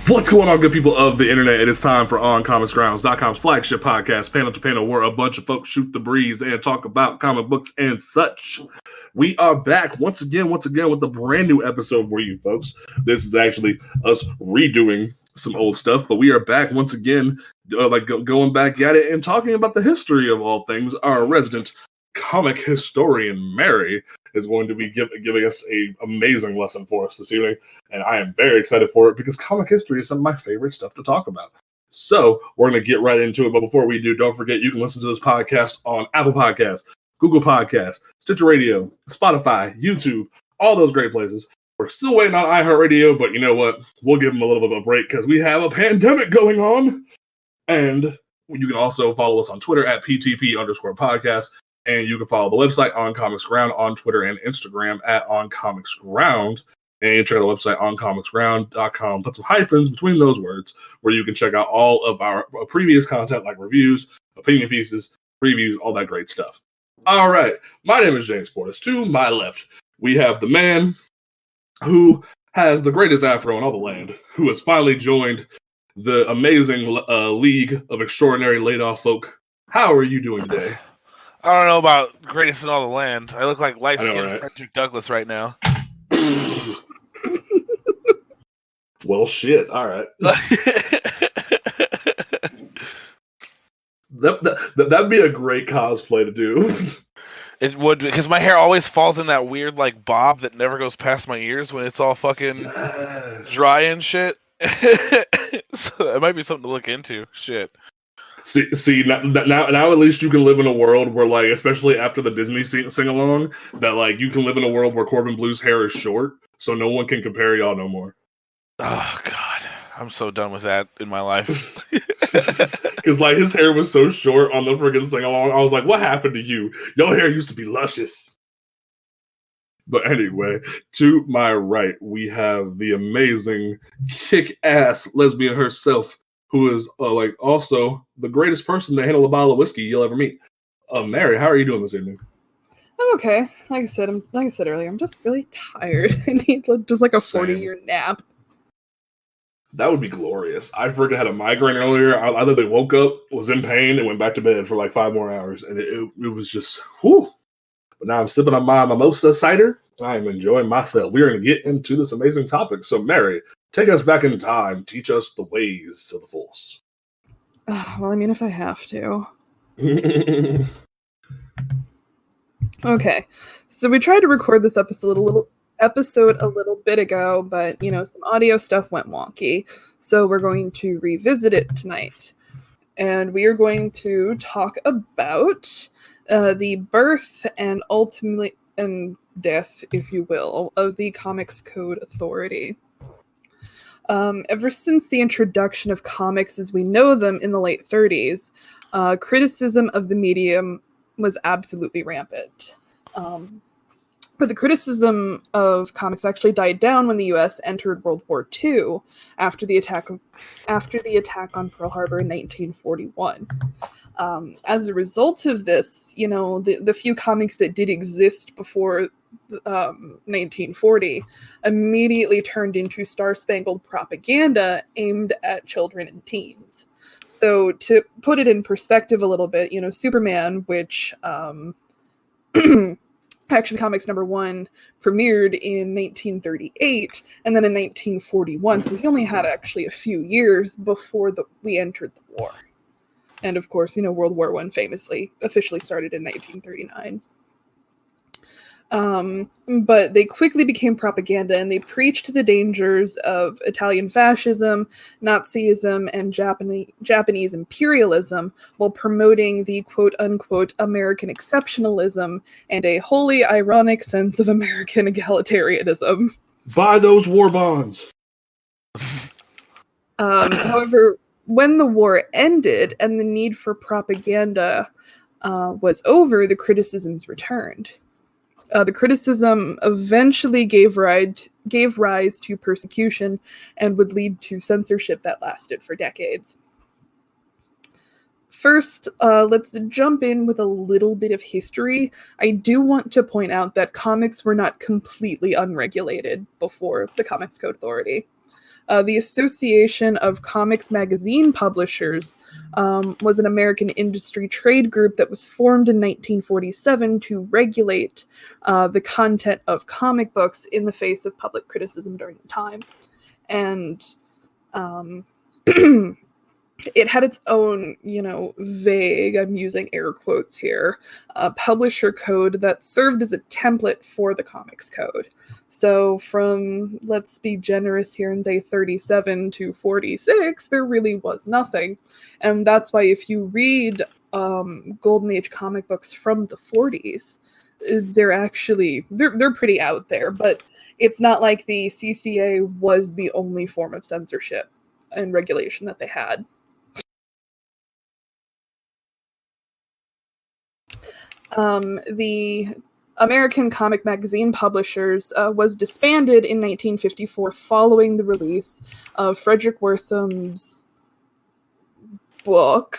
What's going on, good people of the internet? It is time for OnComicsGrounds.com's flagship podcast, Panel to Panel, where a bunch of folks shoot the breeze and talk about comic books and such. We are back once again with a brand new episode for you folks. This is actually us redoing some old stuff, but we are back once again, going back at it and talking about the history of all things. Our resident comic historian, Mary, is going to be giving us an amazing lesson for us this evening, and I am very excited for it because comic history is some of my favorite stuff to talk about. So we're going to get right into it, but before we do, don't forget you can listen to this podcast on Apple Podcasts, Google Podcasts, Stitcher Radio, Spotify, YouTube, all those great places. We're still waiting on iHeartRadio, but you know what? We'll give them a little bit of a break because we have a pandemic going on. And you can also follow us on Twitter at PTP_podcast. And you can follow the website On Comics Ground on Twitter and Instagram at On Comics Ground. And check out the website oncomicsground.com. Put some hyphens between those words where you can check out all of our previous content like reviews, opinion pieces, previews, all that great stuff. All right. My name is James Portis. To my left, we have the man who has the greatest afro in all the land, who has finally joined the amazing League of Extraordinary Laid-Off Folk. How are you doing today? I don't know about greatest in all the land. I look like light-skinned Fredrick Douglass right now. Well, shit. All right. That'd be a great cosplay to do. It would, because my hair always falls in that weird, like, bob that never goes past my ears when it's all fucking dry and shit. So it might be something to look into. Shit. See now at least you can live in a world where, like, especially after the Disney sing-along, that, like, you can live in a world where Corbin Blue's hair is short, so no one can compare y'all no more. Oh, God. I'm so done with that in my life. Because, like, his hair was so short on the friggin' sing-along, I was like, what happened to you? Your hair used to be luscious. But anyway, to my right, we have the amazing, kick-ass lesbian herself, who is, also the greatest person to handle a bottle of whiskey you'll ever meet. Mary, how are you doing this evening? I'm okay. Like I said earlier, I'm just really tired. I need just like a 40-year nap. That would be glorious. I freaking had a migraine earlier. I literally woke up, was in pain, and went back to bed for like 5 more hours. And it was just, whew. But now I'm sipping on my mimosa cider. I am enjoying myself. We're going to get into this amazing topic. So, Mary, take us back in time. Teach us the ways of the Force. Well, I mean, if I have to. Okay. So we tried to record this episode a little bit ago, but, some audio stuff went wonky. So we're going to revisit it tonight. And we are going to talk about the birth and ultimately and death, if you will, of the Comics Code Authority. Ever since the introduction of comics as we know them in the late 30s, criticism of the medium was absolutely rampant. But the criticism of comics actually died down when the U.S. entered World War II after the attack on Pearl Harbor in 1941. As a result of this, the few comics that did exist before 1940 immediately turned into star-spangled propaganda aimed at children and teens. So to put it in perspective a little bit, Superman, which Action Comics #1 premiered in 1938 and then in 1941, so he only had actually a few years before we entered the war. And of course, World War I famously officially started in 1939. But they quickly became propaganda, and they preached the dangers of Italian fascism, Nazism, and Japanese imperialism while promoting the quote-unquote American exceptionalism and a wholly ironic sense of American egalitarianism. Buy those war bonds! However, when the war ended and the need for propaganda was over, the criticisms returned. The criticism eventually gave rise to persecution and would lead to censorship that lasted for decades. First, let's jump in with a little bit of history. I do want to point out that comics were not completely unregulated before the Comics Code Authority. The Association of Comics Magazine Publishers was an American industry trade group that was formed in 1947 to regulate the content of comic books in the face of public criticism during the time. And it had its own, vague, I'm using air quotes here, publisher code that served as a template for the Comics Code. So from, let's be generous here and say 37 to 46, there really was nothing. And that's why if you read Golden Age comic books from the 40s, they're pretty out there, but it's not like the CCA was the only form of censorship and regulation that they had. The American Comic Magazine Publishers was disbanded in 1954 following the release of Fredrick Wertham's book,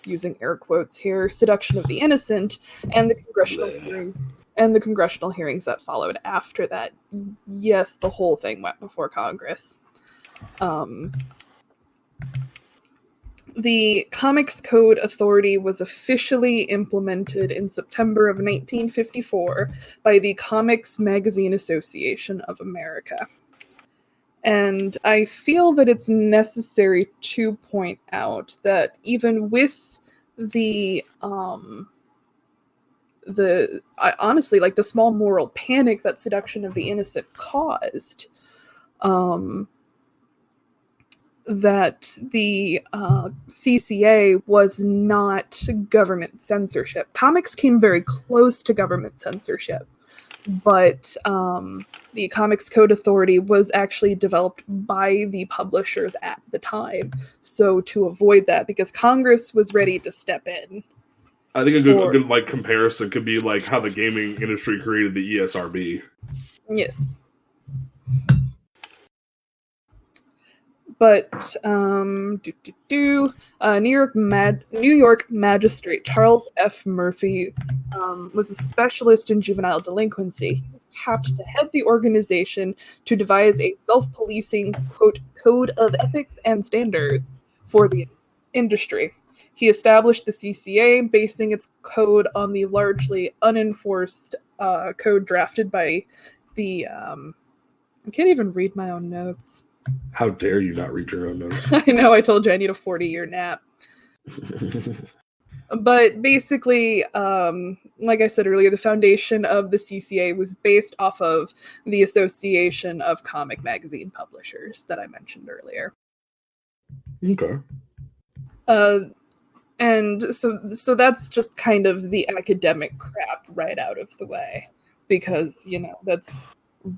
using air quotes here, Seduction of the Innocent, and the congressional hearings that followed after that. Yes, the whole thing went before Congress. The Comics Code Authority was officially implemented in September of 1954 by the Comics Magazine Association of America. And I feel that it's necessary to point out that even with the honestly, like the small moral panic that Seduction of the Innocent caused, that the CCA was not government censorship. Comics came very close to government censorship, but the Comics Code Authority was actually developed by the publishers at the time. So to avoid that, because Congress was ready to step in. I think a good like comparison could be like how the gaming industry created the ESRB. Yes. But New York Magistrate Charles F. Murphy was a specialist in juvenile delinquency. He was tapped to head the organization to devise a self-policing, quote, code of ethics and standards for the industry. He established the CCA, basing its code on the largely unenforced code drafted by the... I can't even read my own notes. How dare you not read your own notes? I know, I told you I need a 40-year nap. But basically, like I said earlier, the foundation of the CCA was based off of the Association of Comic Magazine Publishers that I mentioned earlier. Okay. And so that's just kind of the academic crap right out of the way, because, that's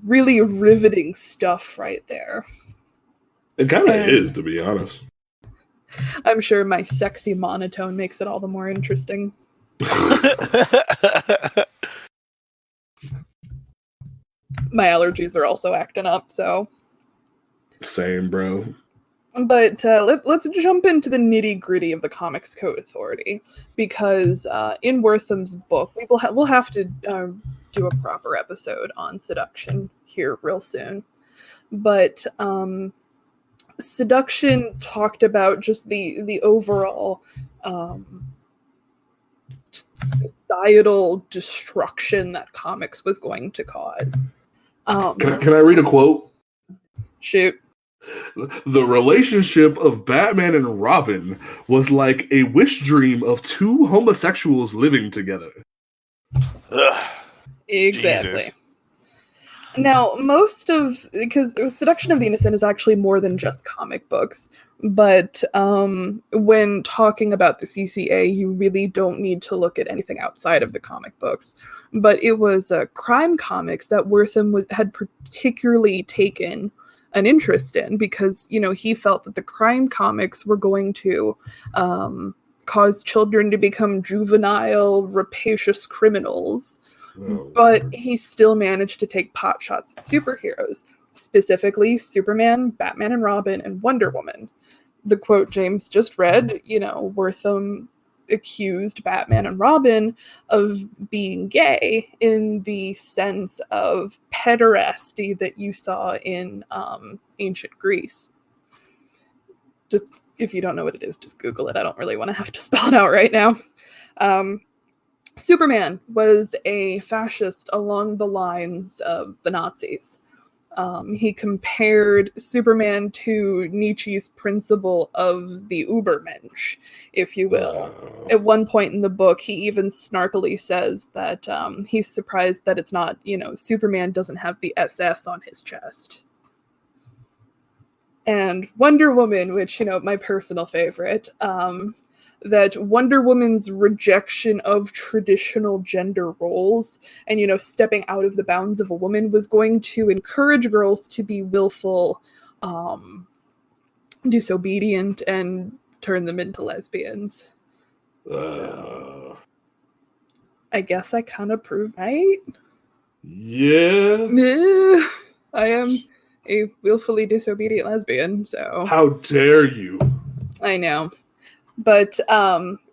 really riveting stuff right there. It kind of is, to be honest. I'm sure my sexy monotone makes it all the more interesting. My allergies are also acting up, so... Same, bro. But let's jump into the nitty-gritty of the Comics Code Authority, because in Wertham's book, we'll have to do a proper episode on seduction here real soon. But... Seduction talked about just the overall societal destruction that comics was going to cause. Can I read a quote? Shoot. The relationship of Batman and Robin was like a wish dream of two homosexuals living together. Ugh. Exactly. Jesus. Now, because Seduction of the Innocent is actually more than just comic books, but when talking about the CCA, you really don't need to look at anything outside of the comic books. But it was crime comics that Wertham had particularly taken an interest in because, he felt that the crime comics were going to cause children to become juvenile, rapacious criminals. But he still managed to take pot shots at superheroes, specifically Superman, Batman and Robin, and Wonder Woman. The quote James just read, Wertham accused Batman and Robin of being gay in the sense of pederasty that you saw in ancient Greece. Just if you don't know what it is, just Google it. I don't really want to have to spell it out right now. Superman was a fascist along the lines of the Nazis. He compared Superman to Nietzsche's principle of the Übermensch, if you will. At one point in the book, he even snarkily says that he's surprised that it's not, Superman doesn't have the SS on his chest. And Wonder Woman, which, my personal favorite, that Wonder Woman's rejection of traditional gender roles and, stepping out of the bounds of a woman was going to encourage girls to be willful, disobedient, and turn them into lesbians. So, I guess I kind of proved right. Yeah. I am a willfully disobedient lesbian, so... How dare you? I know. But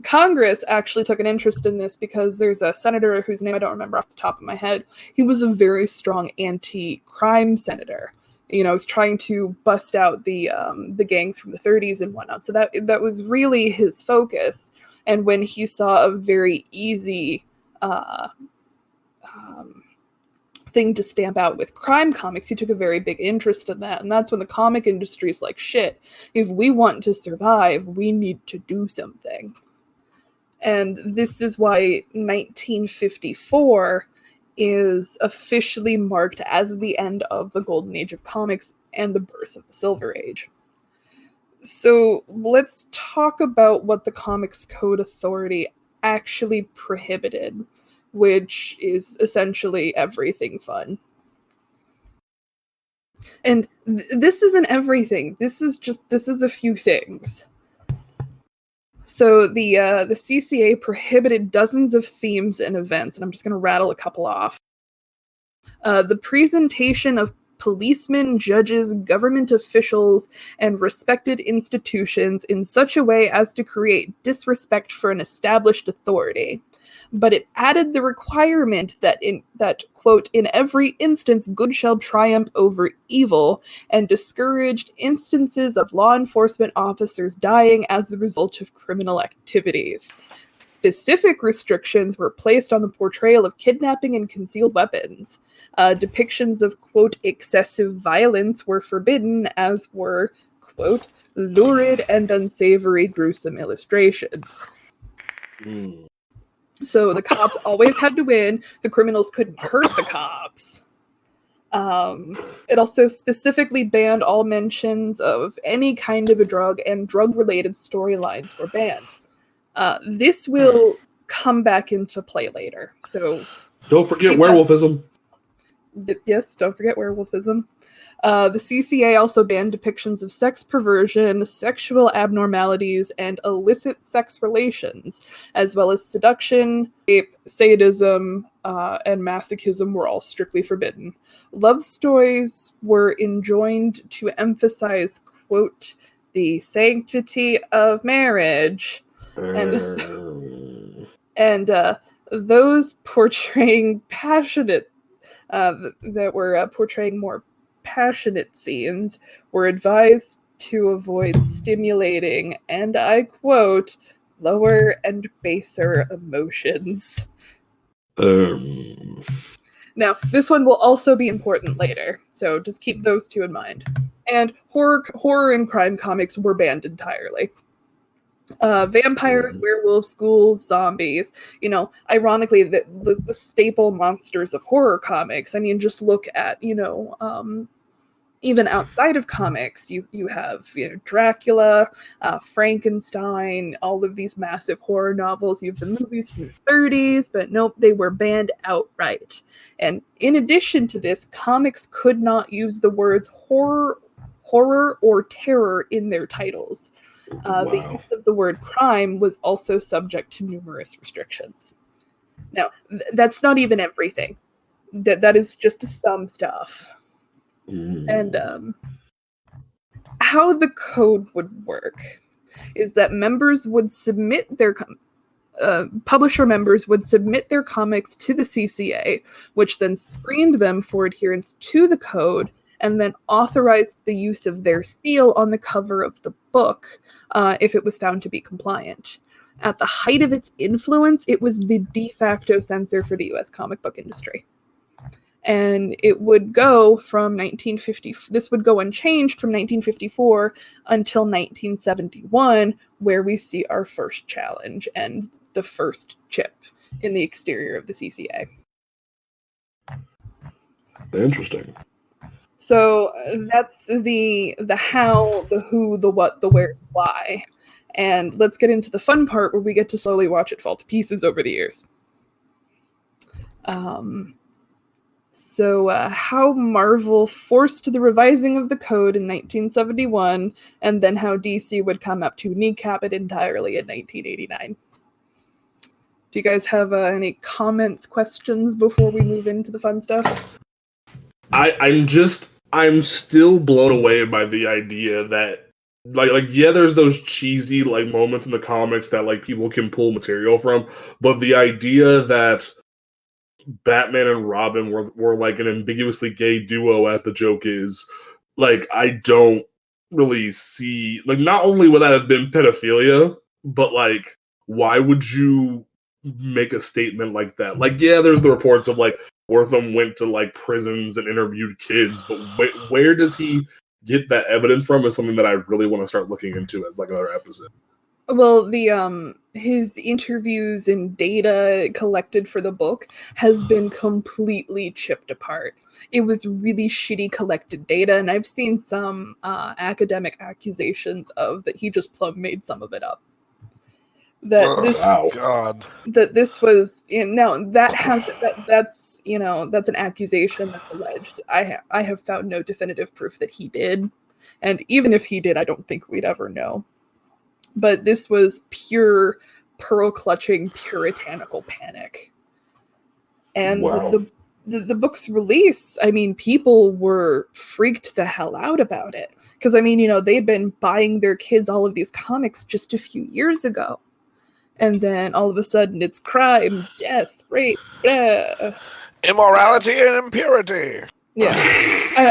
Congress actually took an interest in this because there's a senator whose name I don't remember off the top of my head. He was a very strong anti-crime senator. Was trying to bust out the gangs from the 30s and whatnot. So that was really his focus. And when he saw a very easy thing to stamp out with crime comics, he took a very big interest in that. And that's when the comic industry is like, shit, if we want to survive, we need to do something. And this is why 1954 is officially marked as the end of the golden age of comics and the birth of the silver age. So let's talk about what the Comics Code Authority actually prohibited, which is essentially everything fun. And this isn't everything. This is a few things. So the CCA prohibited dozens of themes and events, and I'm just going to rattle a couple off. The presentation of policemen, judges, government officials, and respected institutions in such a way as to create disrespect for an established authority. But it added the requirement that, quote, in every instance good shall triumph over evil, and discouraged instances of law enforcement officers dying as a result of criminal activities. Specific restrictions were placed on the portrayal of kidnapping and concealed weapons. Depictions of, quote, excessive violence were forbidden, as were, quote, lurid and unsavory gruesome illustrations. So the cops always had to win. The criminals couldn't hurt the cops. It also specifically banned all mentions of any kind of a drug, and drug-related storylines were banned. This will come back into play later. So don't forget werewolfism. Yes, don't forget werewolfism. The CCA also banned depictions of sex perversion, sexual abnormalities, and illicit sex relations, as well as seduction, rape, sadism, and masochism were all strictly forbidden. Love stories were enjoined to emphasize, quote, the sanctity of marriage, and those portraying passionate, that were portraying more passionate scenes were advised to avoid stimulating, and I quote, lower and baser emotions. Now, this one will also be important later, so just keep those two in mind. And horror and crime comics were banned entirely. Vampires, werewolves, ghouls, zombies. You know, ironically, the staple monsters of horror comics. I mean, just look at, even outside of comics, you have Dracula, Frankenstein, all of these massive horror novels. You have the movies from the 30s, but nope, they were banned outright. And in addition to this, comics could not use the words horror or terror in their titles. The use of the word crime was also subject to numerous restrictions. Now, that's not even everything. That is just some stuff. And how the code would work is that members would submit their publisher members would submit their comics to the CCA, which then screened them for adherence to the code and then authorized the use of their seal on the cover of the book if it was found to be compliant. At the height of its influence, it was the de facto censor for the US comic book industry. And it would go from 1950, this would go unchanged from 1954 until 1971, where we see our first challenge and the first chip in the exterior of the CCA. Interesting. So that's the how, the who, the what, the where, the why. And let's get into the fun part where we get to slowly watch it fall to pieces over the years. So how Marvel forced the revising of the code in 1971, and then how DC would come up to kneecap it entirely in 1989. Do you guys have any comments, questions before we move into the fun stuff? I'm still blown away by the idea that like yeah, there's those cheesy like moments in the comics that like people can pull material from, but the idea that Batman and Robin were like an ambiguously gay duo, as the joke is, like I don't really see, like, not only would that have been pedophilia, but like why would you make a statement like that? Like, yeah, there's the reports of like Wertham went to like prisons and interviewed kids, but where does he get that evidence from is something that I really want to start looking into as like another episode. Well, the his interviews and data collected for the book has been completely chipped apart. It was really shitty collected data, and I've seen some academic accusations of that he just plumb made some of it up. That this was now that has that's that's an accusation that's alleged. I have found no definitive proof that he did, and even if he did, I don't think we'd ever know. But this was pure pearl-clutching, puritanical panic. And the book's release, I mean, people were freaked the hell out about it. Because, I mean, they'd been buying their kids all of these comics just a few years ago. And then all of a sudden it's crime, death, rape, immorality and impurity. Yeah.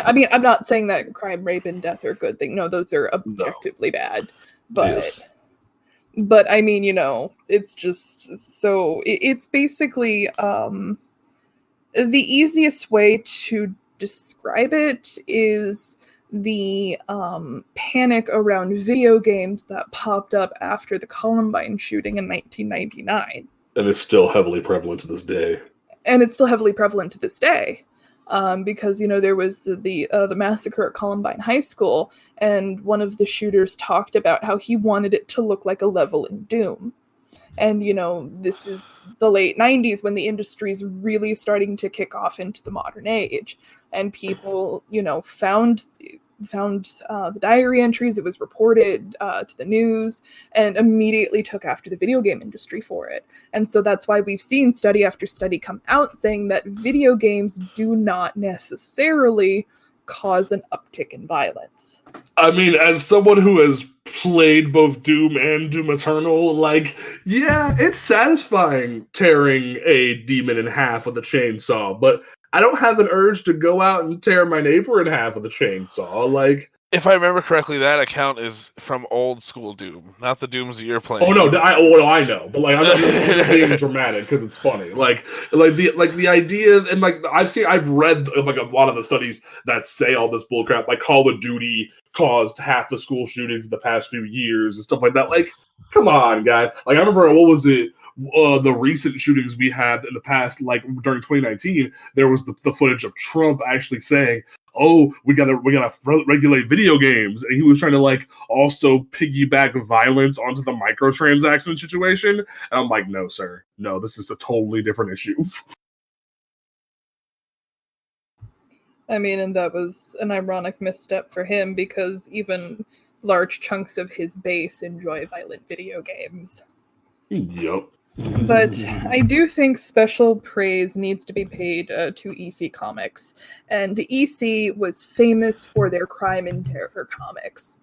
I mean, I'm not saying that crime, rape, and death are a good thing. No, those are objectively bad. But... yes. But I mean, it's just so it's basically the easiest way to describe it is the panic around video games that popped up after the Columbine shooting in 1999. And it's still heavily prevalent to this day. Because there was the massacre at Columbine High School, and one of the shooters talked about how he wanted it to look like a level in Doom. And this is the late 90s when the industry's really starting to kick off into the modern age, and people found the diary entries. It was reported to the news and immediately took after the video game industry for it. And so that's why we've seen study after study come out saying that video games do not necessarily cause an uptick in violence. I mean, as someone who has played both Doom and Doom Eternal, like, yeah, it's satisfying tearing a demon in half with a chainsaw, but I don't have an urge to go out and tear my neighbor in half with a chainsaw. Like, if I remember correctly, that account is from old school Doom, not the Dooms that you're playing. oh no, I know, but like I'm just being dramatic because it's funny. Like the idea, and like I've read like a lot of the studies that say all this bullcrap. Like Call of Duty caused half the school shootings in the past few years and stuff like that. Like, come on, guys. Like I remember what was it? The recent shootings we had in the past, like during 2019, there was the footage of Trump actually saying, "Oh, we gotta regulate video games," and he was trying to like also piggyback violence onto the microtransaction situation. And I'm like, no, sir, no, this is a totally different issue. I mean, and that was an ironic misstep for him because even large chunks of his base enjoy violent video games. Yep. But I do think special praise needs to be paid to EC Comics. And EC was famous for their crime and terror comics.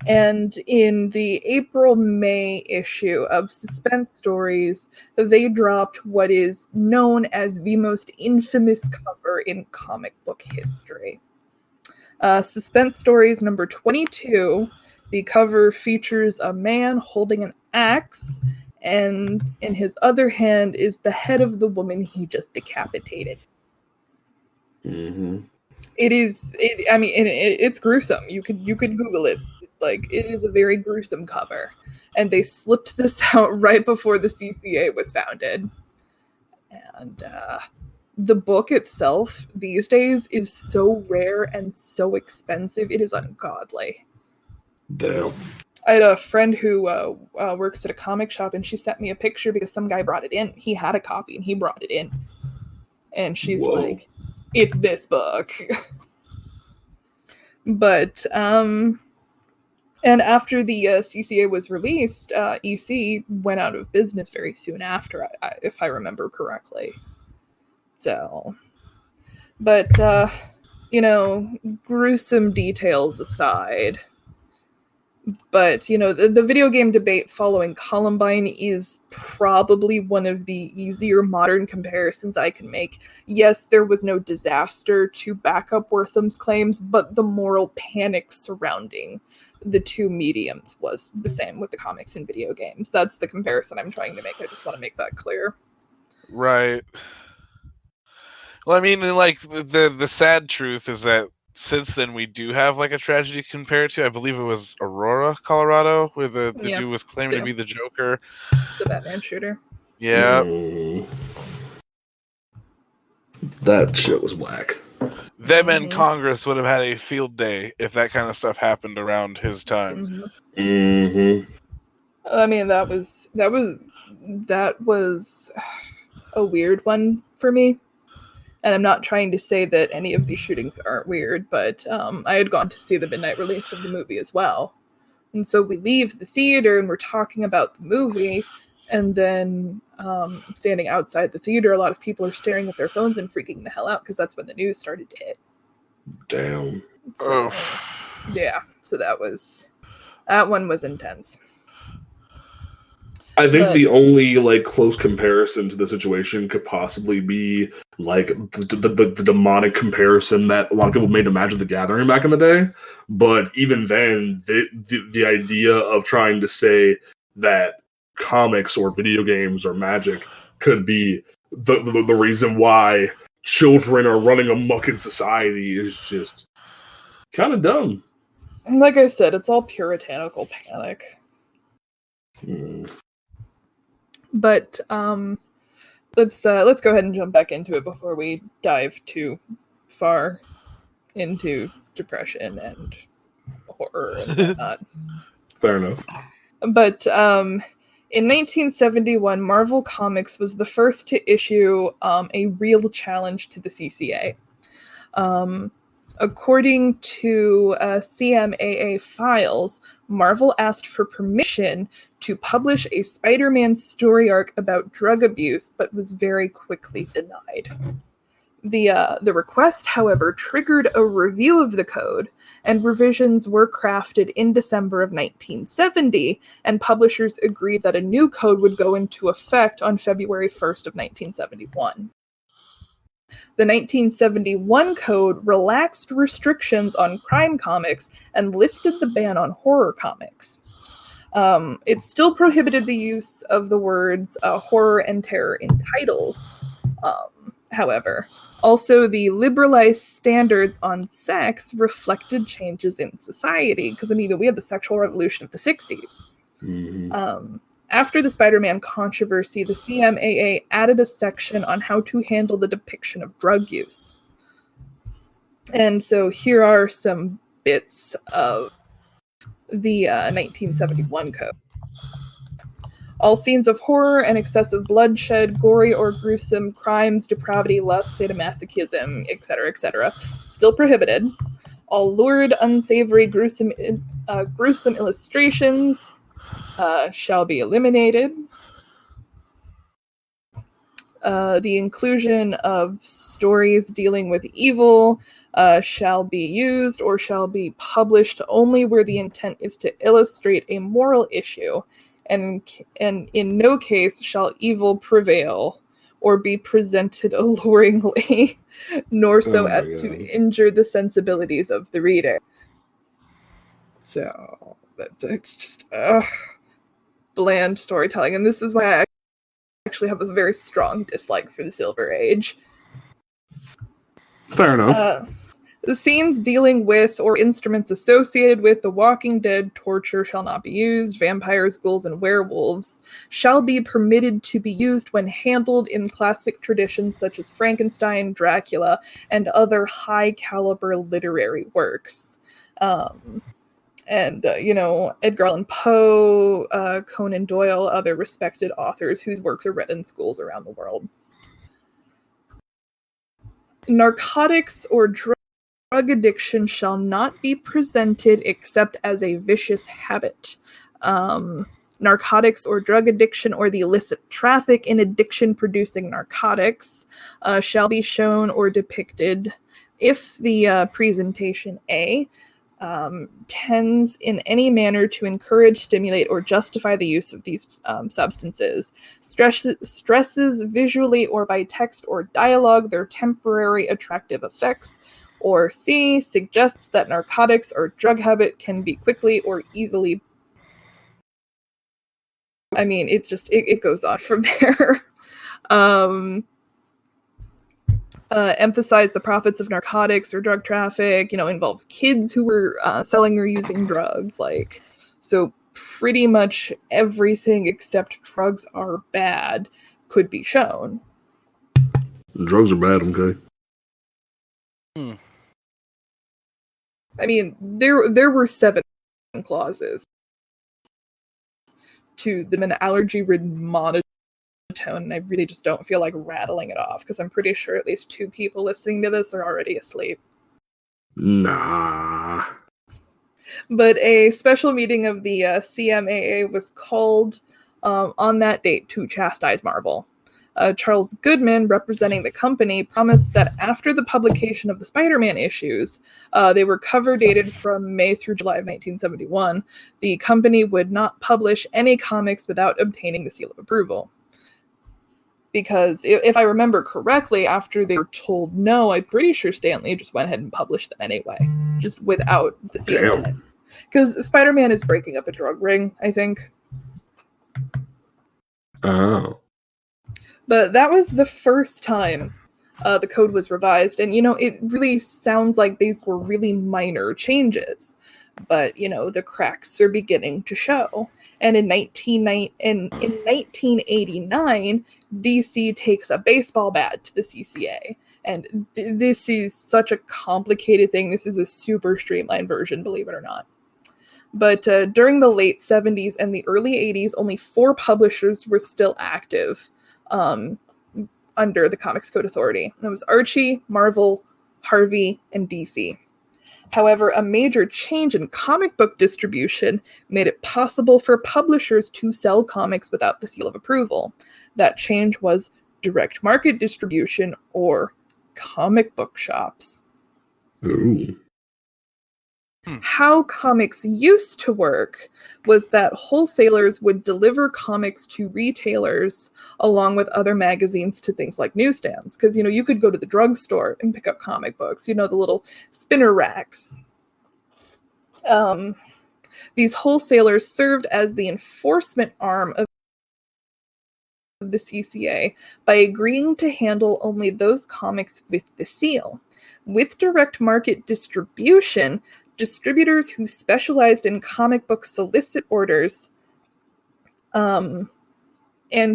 And in the April-May issue of Suspense Stories, they dropped what is known as the most infamous cover in comic book history. Suspense Stories number 22, the cover features a man holding an axe, and in his other hand is the head of the woman he just decapitated. Mm-hmm. It's gruesome. You could Google it. Like, it is a very gruesome cover. And they slipped this out right before the CCA was founded. And the book itself these days is so rare and so expensive, it is ungodly. Damn. I had a friend who works at a comic shop, and she sent me a picture because some guy brought it in. He had a copy, and he brought it in. And she's like, it's this book. But, and after the CCA was released, EC went out of business very soon after, if I remember correctly. So, but, gruesome details aside. But, the video game debate following Columbine is probably one of the easier modern comparisons I can make. Yes, there was no disaster to back up Wertham's claims, but the moral panic surrounding the two mediums was the same with the comics and video games. That's the comparison I'm trying to make. I just want to make that clear. Right. Well, I mean, like, the sad truth is that since then, we do have like a tragedy compared to. I believe it was Aurora, Colorado, where the dude was claiming to be the Joker, the Batman shooter. Yeah, that shit was whack. Them and Congress would have had a field day if that kind of stuff happened around his time. Mm-hmm. I mean, that was a weird one for me. And I'm not trying to say that any of these shootings aren't weird, but I had gone to see the midnight release of the movie as well. And so we leave the theater and we're talking about the movie, and then standing outside the theater, a lot of people are staring at their phones and freaking the hell out because that's when the news started to hit. Damn. So, yeah, so that one was intense. I think the only like close comparison to the situation could possibly be like the demonic comparison that a lot of people made to Magic the Gathering back in the day. But even then, the idea of trying to say that comics or video games or magic could be the reason why children are running amok in society is just kind of dumb. Like I said, it's all puritanical panic. But let's go ahead and jump back into it before we dive too far into depression and horror and whatnot. Fair enough. But in 1971, Marvel Comics was the first to issue a real challenge to the CCA. According to CMAA files, Marvel asked for permission to publish a Spider-Man story arc about drug abuse, but was very quickly denied. The request, however, triggered a review of the code, and revisions were crafted in December of 1970, and publishers agreed that a new code would go into effect on February 1st of 1971. The 1971 code relaxed restrictions on crime comics and lifted the ban on horror comics. It still prohibited the use of the words horror and terror in titles, however. Also, the liberalized standards on sex reflected changes in society, because, I mean, we had the sexual revolution of the 60s. Mm-hmm. After the Spider-Man controversy, the CMAA added a section on how to handle the depiction of drug use. And so here are some bits of the 1971 code. All scenes of horror and excessive bloodshed, gory or gruesome crimes, depravity, lust, sadomasochism, etc., still prohibited. All lurid, unsavory, gruesome illustrations shall be eliminated. The inclusion of stories dealing with evil shall be used or shall be published only where the intent is to illustrate a moral issue, and in no case shall evil prevail or be presented alluringly, nor so as to injure the sensibilities of the reader. So it's just bland storytelling, and this is why I actually have a very strong dislike for the Silver Age. Fair enough. The scenes dealing with or instruments associated with The Walking Dead torture shall not be used. Vampires, ghouls, and werewolves shall be permitted to be used when handled in classic traditions such as Frankenstein, Dracula, and other high-caliber literary works. Edgar Allan Poe, Conan Doyle, other respected authors whose works are read in schools around the world. Narcotics or drug addiction shall not be presented except as a vicious habit. Narcotics or drug addiction or the illicit traffic in addiction-producing narcotics shall be shown or depicted if the presentation A tends in any manner to encourage, stimulate, or justify the use of these substances, stresses visually or by text or dialogue their temporary attractive effects, or C, suggests that narcotics or drug habit can be quickly or easily. I mean, it goes on from there. Emphasize the profits of narcotics or drug traffic, involves kids who were selling or using drugs. So pretty much everything except drugs are bad could be shown. Drugs are bad, okay? I mean, there were 7 clauses to an allergy-ridden monotone, and I really just don't feel like rattling it off, because I'm pretty sure at least 2 people listening to this are already asleep. Nah. But a special meeting of the CMAA was called on that date to chastise Marvel. Charles Goodman, representing the company, promised that after the publication of the Spider-Man issues, they were cover dated from May through July of 1971, the company would not publish any comics without obtaining the seal of approval. Because if I remember correctly, after they were told no, I'm pretty sure Stan Lee just went ahead and published them anyway, just without the seal on it. Because Spider-Man is breaking up a drug ring, I think. Oh. But that was the first time the code was revised, and it really sounds like these were really minor changes, but the cracks are beginning to show. And in 1989, DC takes a baseball bat to the CCA, and this is such a complicated thing. This is a super streamlined version, believe it or not. But during the late 70s and the early 80s, only 4 publishers were still active under the Comics Code Authority. That was Archie, Marvel, Harvey, and DC. However, a major change in comic book distribution made it possible for publishers to sell comics without the seal of approval. That change was direct market distribution, or comic book shops. Ooh. How comics used to work was that wholesalers would deliver comics to retailers along with other magazines to things like newsstands. Because, you could go to the drugstore and pick up comic books, the little spinner racks. These wholesalers served as the enforcement arm of the CCA by agreeing to handle only those comics with the seal. With direct market distribution, distributors who specialized in comic book solicit orders and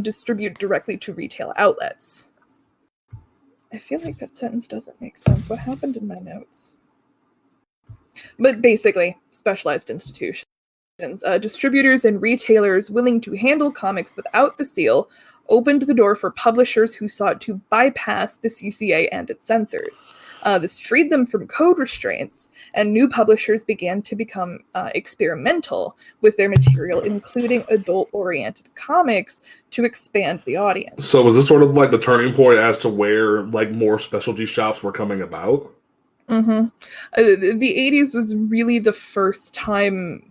distribute directly to retail outlets. I feel like that sentence doesn't make sense. What happened in my notes? But basically, specialized institutions. Distributors and retailers willing to handle comics without the seal opened the door for publishers who sought to bypass the CCA and its censors. This freed them from code restraints, and new publishers began to become experimental with their material, including adult-oriented comics, to expand the audience. So was this sort of like the turning point as to where more specialty shops were coming about? Mm-hmm. The 80s was really the time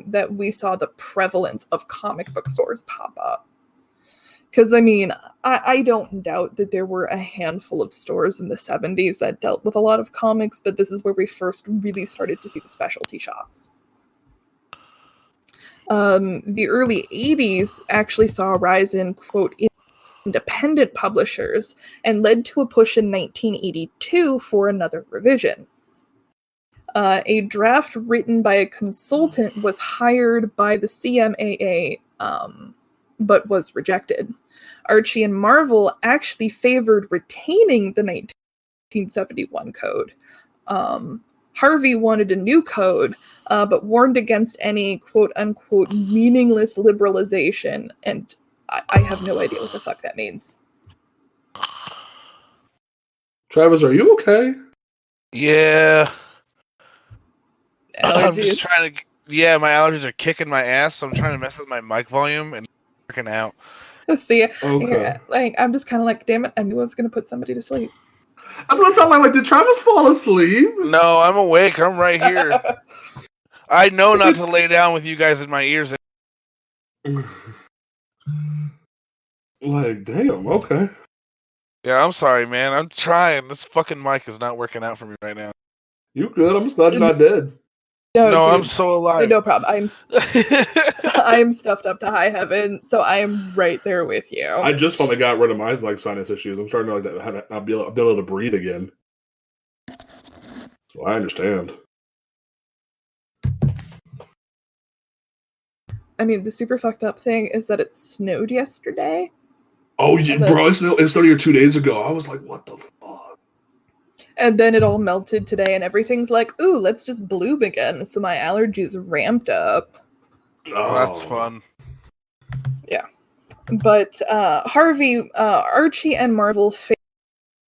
that we saw the prevalence of comic book stores pop up. Because, I don't doubt that there were a handful of stores in the 70s that dealt with a lot of comics, but this is where we first really started to see the specialty shops. The early 80s actually saw a rise in, quote, independent publishers and led to a push in 1982 for another revision. A draft written by a consultant was hired by the CMAA, but was rejected. Archie and Marvel actually favored retaining the 1971 code. Harvey wanted a new code, but warned against any quote-unquote meaningless liberalization, and I have no idea what the fuck that means. Travis, are you okay? Yeah. Allergies? I'm just trying to... Yeah, my allergies are kicking my ass, so I'm trying to mess with my mic volume and it's working out. See, okay. I'm just kind of like, damn it, I knew I was going to put somebody to sleep. That's what it sounded like. Did Travis fall asleep? No, I'm awake. I'm right here. I know not to lay down with you guys in my ears. Damn, okay. Yeah, I'm sorry, man. I'm trying. This fucking mic is not working out for me right now. You good? I'm just glad you're not dead. No, dude, I'm so alive. No problem. I'm stuffed up to high heaven, so I'm right there with you. I just finally got rid of my sinus issues. I'm starting to not be able to breathe again. So I understand. The super fucked up thing is that it snowed yesterday. Oh, bro, it snowed here 2 days ago. I was like, what the fuck? And then it all melted today, and everything's like, ooh, let's just bloom again. So my allergies ramped up. Oh, that's fun. Yeah. But Archie and Marvel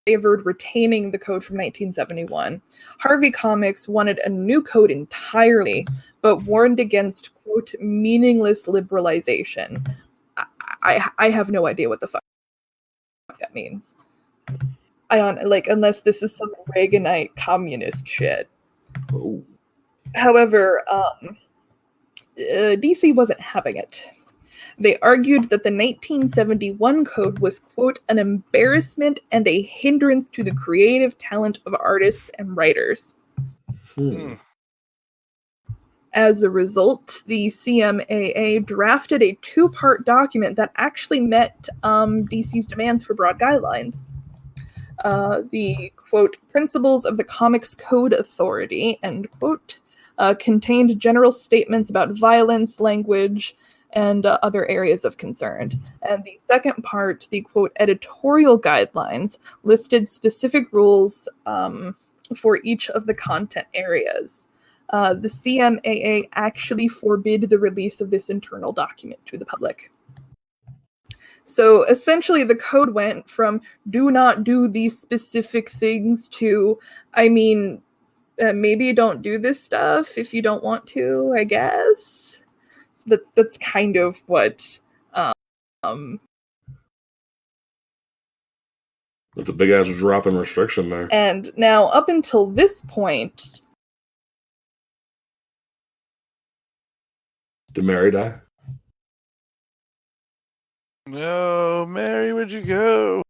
favored retaining the code from 1971. Harvey Comics wanted a new code entirely, but warned against, quote, meaningless liberalization. I have no idea what the fuck that means. Unless this is some Reaganite communist shit. Oh. However, DC wasn't having it. They argued that the 1971 code was, quote, an embarrassment and a hindrance to the creative talent of artists and writers. As a result, the CMAA drafted a 2-part document that actually met DC's demands for broad guidelines. The, quote, principles of the Comics Code Authority, end quote, contained general statements about violence, language, and other areas of concern. And the second part, the, quote, editorial guidelines, listed specific rules for each of the content areas. The CMAA actually forbid the release of this internal document to the public. So essentially the code went from do not do these specific things to, maybe don't do this stuff if you don't want to, I guess. So that's kind of what... That's a big-ass drop in restriction there. And now, up until this point, Did Mary die? No, Mary, where'd you go?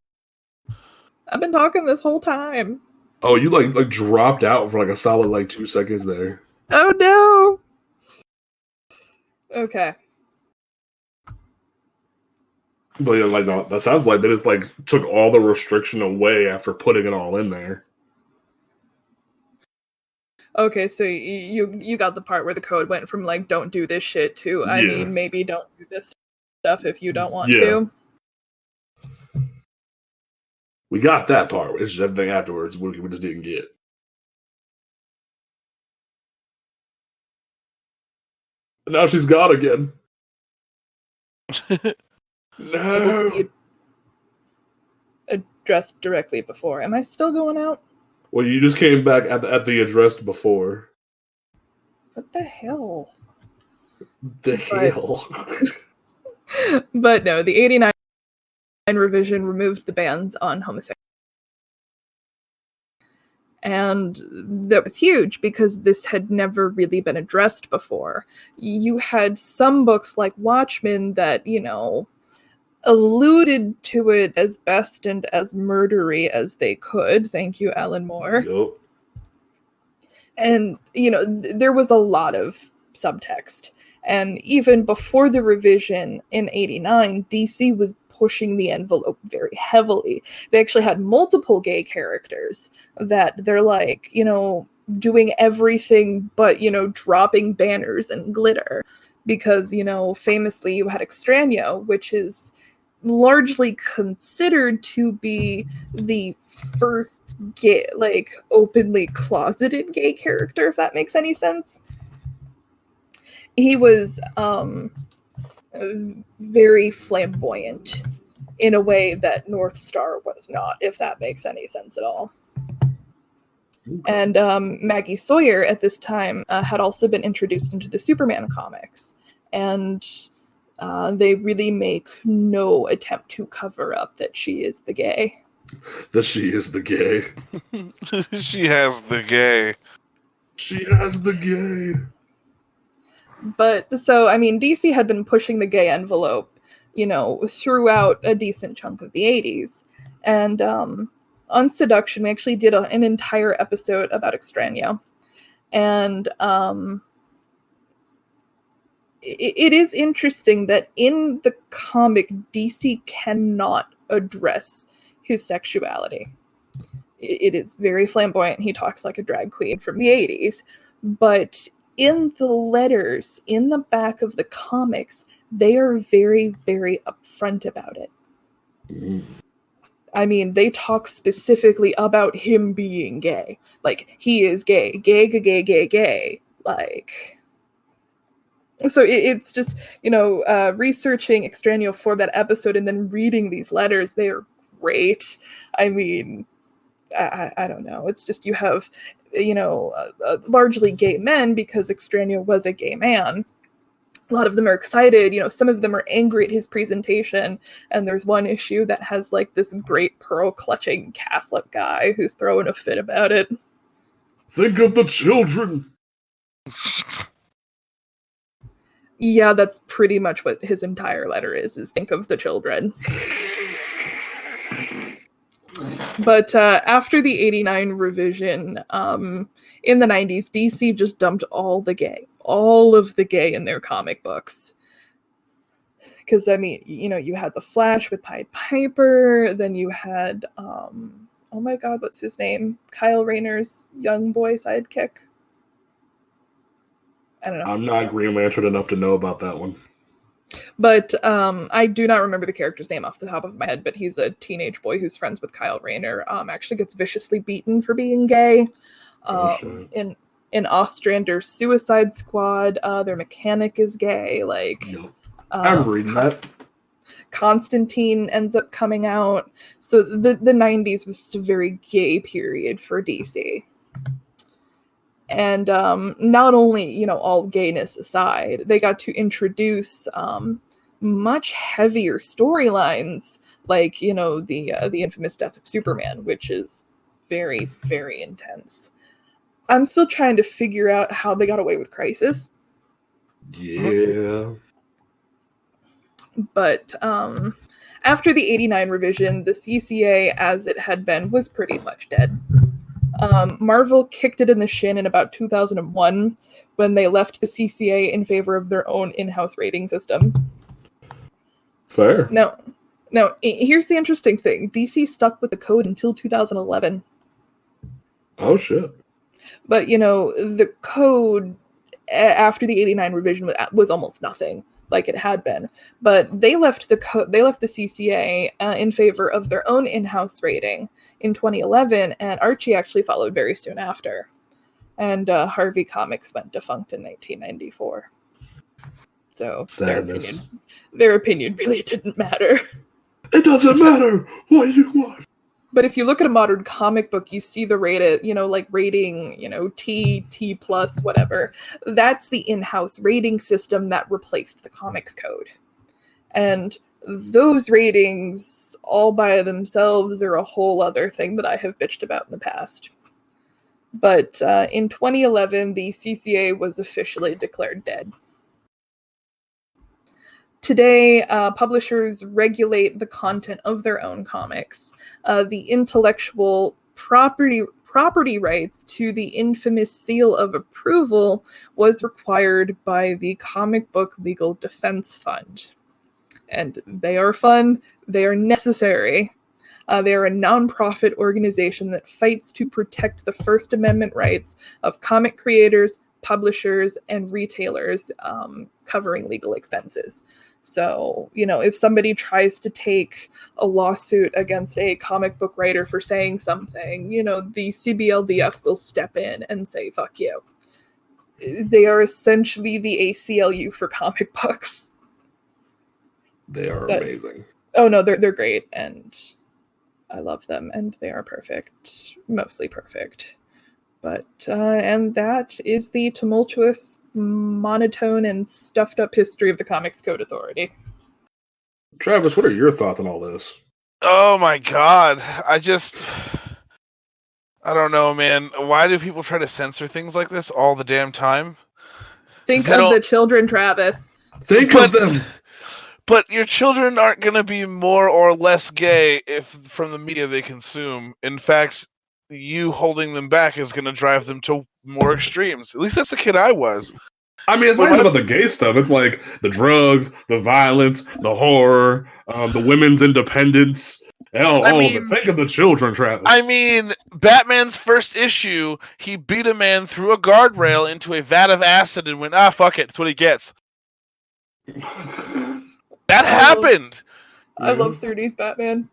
I've been talking this whole time. Oh, you like dropped out for like a solid like 2 seconds there. Oh no. Okay. But yeah, like no, that sounds like they just like took all the restriction away after putting it all in there. Okay, so you got the part where the code went from like don't do this shit to I Yeah. mean maybe don't do this stuff if you don't want Yeah. to. We got that part. It's just everything afterwards we just didn't get. And now she's gone again. No. Able to be addressed directly before. Am I still going out? Well, you just came back at the addressed before. What the hell? The hell? But no, the 89 revision removed the bans on homosexuality. And that was huge because this had never really been addressed before. You had some books like Watchmen that, you know, alluded to it as best and as murdery as they could. Thank you, Alan Moore. Yep. And, you know, there was a lot of subtext. And even before the revision in 89, DC was pushing the envelope very heavily. They actually had multiple gay characters that they're like, you know, doing everything but, you know, dropping banners and glitter. Because, you know, famously you had Extraño, which is largely considered to be the first gay, like, openly closeted gay character, if that makes any sense. He was very flamboyant in a way that North Star was not, if that makes any sense at all. And Maggie Sawyer at this time had also been introduced into the Superman comics. And they really make no attempt to cover up that she is the gay. That she is the gay. She has the gay. She has the gay. But so, I mean, DC had been pushing the gay envelope, you know, throughout a decent chunk of the 80s. And on Seduction, we actually did an entire episode about Extraño. And it is interesting that in the comic, DC cannot address his sexuality. It is very flamboyant. He talks like a drag queen from the 80s. But in the letters, in the back of the comics, they are very, very upfront about it. Mm. I mean, they talk specifically about him being gay. Like, he is gay. Gay, gay, gay, gay, gay. Like... So it's just, you know, researching Extraño for that episode and then reading these letters, they are great. I mean, I don't know. It's just you have, you know, largely gay men because Extraño was a gay man. A lot of them are excited. You know, some of them are angry at his presentation. And there's one issue that has like this great pearl-clutching Catholic guy who's throwing a fit about it. Think of the children. Yeah, that's pretty much what his entire letter is think of the children. But after the 89 revision, in the 90s, DC just dumped all of the gay in their comic books. Because, I mean, you know, you had The Flash with Pied Piper, then you had, oh my god, what's his name? Kyle Rayner's young boy sidekick. I don't know. I'm not Green Lantern enough to know about that one. But I do not remember the character's name off the top of my head, but he's a teenage boy who's friends with Kyle Rayner. Actually gets viciously beaten for being gay. In Ostrander's Suicide Squad, their mechanic is gay. Like, yep. I'm reading that. Constantine ends up coming out. So the 90s was just a very gay period for DC. And not only, you know, all gayness aside, they got to introduce much heavier storylines, like, you know, the infamous death of Superman, which is very, very intense. I'm still trying to figure out how they got away with Crisis. Yeah. But after the 89 revision, the CCA, as it had been, was pretty much dead. Marvel kicked it in the shin in about 2001 when they left the CCA in favor of their own in-house rating system. Fair. Now, here's the interesting thing. DC stuck with the code until 2011. Oh, shit. But, the code after the 89 revision was almost nothing, like it had been. But they left the CCA in favor of their own in-house rating in 2011, and Archie actually followed very soon after. And Harvey Comics went defunct in 1994. So their opinion really didn't matter. It doesn't matter what you want. But if you look at a modern comic book, you see the rating, T plus, whatever. That's the in-house rating system that replaced the comics code. And those ratings all by themselves are a whole other thing that I have bitched about in the past. But in 2011, the CCA was officially declared dead. Today, publishers regulate the content of their own comics. The intellectual property rights to the infamous seal of approval was required by the Comic Book Legal Defense Fund. And they are fun. They are necessary. They are a non-profit organization that fights to protect the First Amendment rights of comic creators, publishers, and retailers, covering legal expenses. So, if somebody tries to take a lawsuit against a comic book writer for saying something, the CBLDF will step in and say, fuck you. They are essentially the ACLU for comic books. They are amazing. Oh, no, they're great, and I love them, and they are perfect. Mostly perfect. But, and that is the tumultuous, monotone, and stuffed up history of the Comics Code Authority. Travis, what are your thoughts on all this? Oh my god. I don't know, man. Why do people try to censor things like this all the damn time? Think of the children, Travis. Think of them! But your children aren't going to be more or less gay from the media they consume. In fact, you holding them back is going to drive them to more extremes. At least that's the kid I was. I mean, it's not even about the gay stuff. It's like the drugs, the violence, the horror, the women's independence. All of it. Think of the children, Travis. I mean, Batman's first issue, he beat a man through a guardrail into a vat of acid and went, fuck it, that's what he gets. That happened! I love 30s Batman.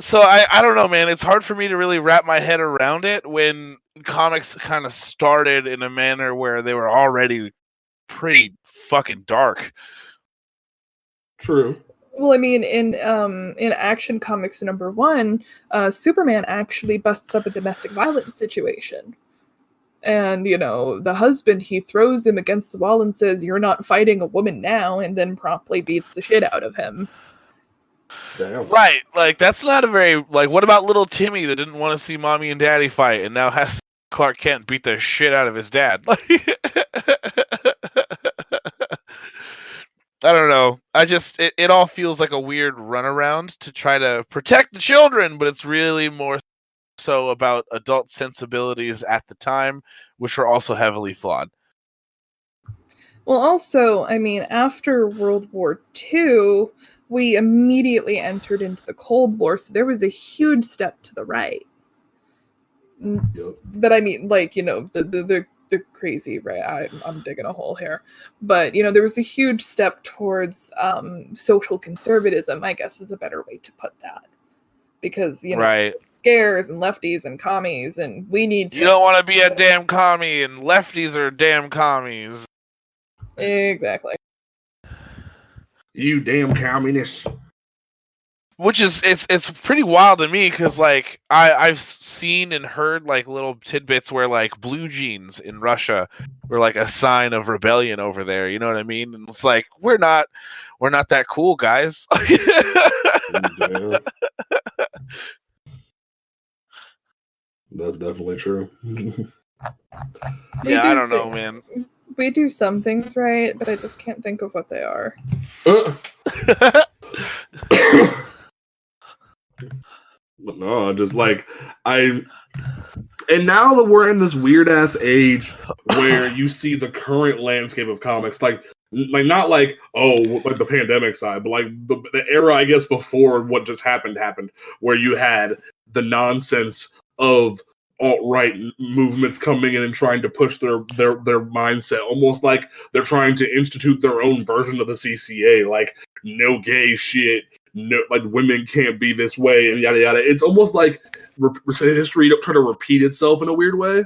So I don't know, man. It's hard for me to really wrap my head around it when comics kind of started in a manner where they were already pretty fucking dark. True. Well, I mean, in Action Comics #1, Superman actually busts up a domestic violence situation. And, the husband, he throws him against the wall and says, "You're not fighting a woman now," and then promptly beats the shit out of him. Damn. Right, that's not a very, what about little Timmy that didn't want to see mommy and daddy fight and now has Clark Kent beat the shit out of his dad? I don't know. It all feels like a weird runaround to try to protect the children, but it's really more so about adult sensibilities at the time, which were also heavily flawed. Well, also, I mean, after World War II, we immediately entered into the Cold War, so there was a huge step to the right. Yep. But I mean, the crazy right. I'm digging a hole here, but there was a huge step towards social conservatism, I guess is a better way to put that, because right. Scares and lefties and commies, and we need to. You don't want to be a damn commie, and lefties are damn commies. Exactly. You damn communist. Which is it's pretty wild to me because I've seen and heard little tidbits where blue jeans in Russia were a sign of rebellion over there. You know what I mean? And it's we're not that cool, guys. Yeah. That's definitely true. Yeah, I don't know, man. We do some things right, but I just can't think of what they are. No, just like and now that we're in this weird ass age where you see the current landscape of comics, like not like like the pandemic side, but like the era I guess before what just happened, where you had the nonsense of alt-right movements coming in and trying to push their mindset, almost like they're trying to institute their own version of the CCA, like no gay shit, no, like women can't be this way, and yada yada. It's almost like history try to repeat itself in a weird way.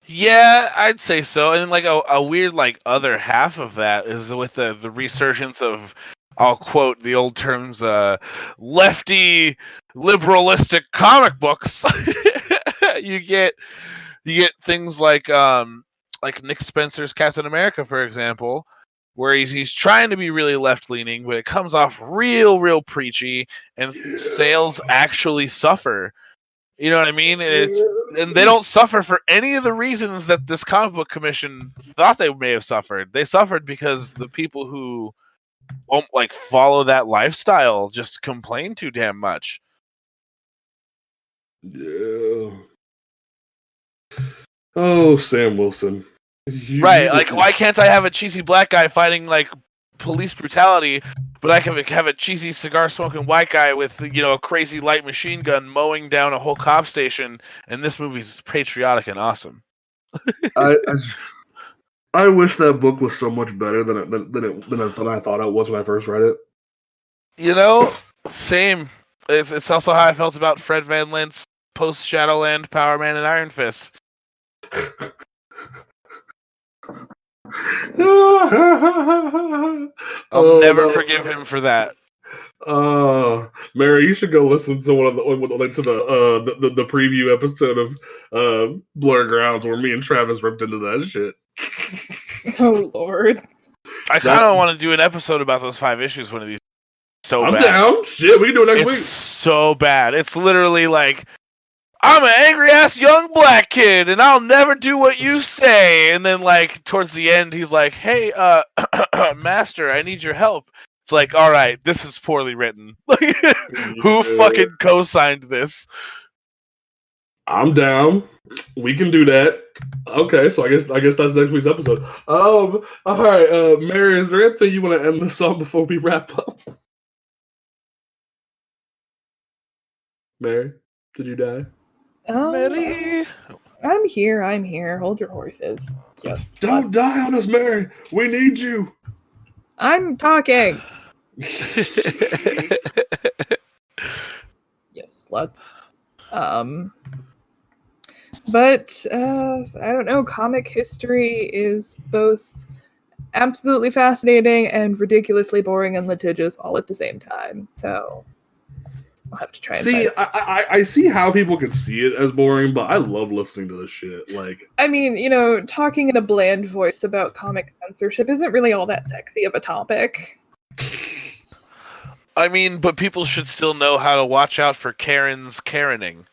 Yeah, I'd say so. And like a weird like other half of that is with the resurgence of, I'll quote the old terms, lefty liberalistic comic books. you get things like Nick Spencer's Captain America, for example, where he's trying to be really left leaning, but it comes off real preachy, and sales actually suffer. You know what I mean? And they don't suffer for any of the reasons that this comic book commission thought they may have suffered. They suffered because the people who won't like follow that lifestyle just complain too damn much. Yeah. Oh, Sam Wilson. Right, like why can't I have a cheesy black guy fighting like police brutality, but I can have a cheesy cigar smoking white guy with a crazy light machine gun mowing down a whole cop station, and this movie's patriotic and awesome. I wish that book was so much better than I thought it was when I first read it. Same. It's also how I felt about Fred Van Lint's post Shadowland, Power Man, and Iron Fist. I'll never forgive him for that. Mary, you should go listen to the preview episode of Blur Grounds where me and Travis ripped into that shit. Oh Lord! I kind of want to do an episode about those 5 issues one of these. I'm down. Shit, we can do it next week. So bad. It's literally like, I'm an angry ass young black kid, and I'll never do what you say. And then, like, towards the end, he's like, "Hey, master, I need your help." It's like, all right, this is poorly written. Who fucking co-signed this? I'm down. We can do that. Okay, so I guess that's next week's episode. All right, Mary, is there anything you want to end this on before we wrap up? Mary, did you die? Mary, I'm here. Hold your horses. Yes. Don't die on us, Mary. We need you. I'm talking. Yes, let's. But I don't know. Comic history is both absolutely fascinating and ridiculously boring and litigious all at the same time. So I'll have to try and see. I see how people can see it as boring, but I love listening to this shit. Like, I mean, talking in a bland voice about comic censorship isn't really all that sexy of a topic. I mean, but people should still know how to watch out for Karen's Karening.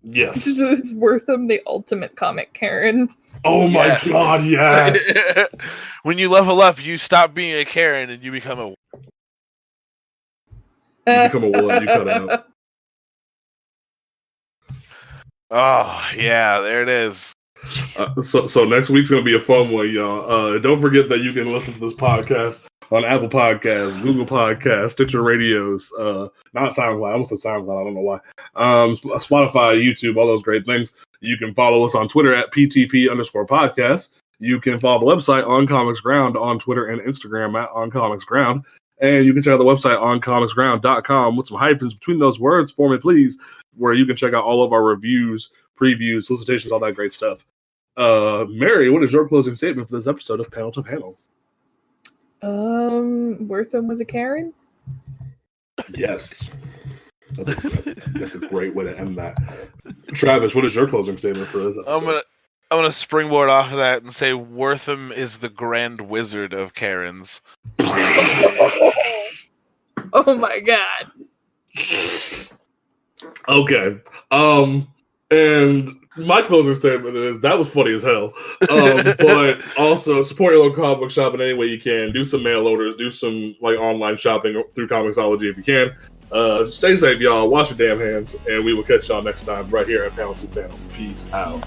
Yes. This is Wertham, the ultimate comic Karen. Oh my god, yes! When you level up, you stop being a Karen and you become a... You become a what? You cut out. Oh, yeah, there it is. So next week's going to be a fun one, y'all. Don't forget that you can listen to this podcast on Apple Podcasts, Google Podcasts, Stitcher Radios, not SoundCloud. I almost said SoundCloud. I don't know why. Spotify, YouTube, all those great things. You can follow us on Twitter at PTP_podcast. You can follow the website On Comics Ground on Twitter and Instagram at On Comics Ground. And you can check out the website oncomicsground.com with some hyphens between those words for me, please, where you can check out all of our reviews, previews, solicitations, all that great stuff. Mary, what is your closing statement for this episode of Panel to Panel? Wertham was a Karen? Yes. That's a great way to end that. Travis, what is your closing statement for this episode? I'm gonna springboard off of that and say Wertham is the Grand Wizard of Karens. Oh my god. Okay. And my closing statement is that was funny as hell. But also support your local comic book shop in any way you can. Do some mail orders. Do some like online shopping through Comixology if you can. Stay safe, y'all. Wash your damn hands, and we will catch y'all next time right here at Panel to Panel. Peace out.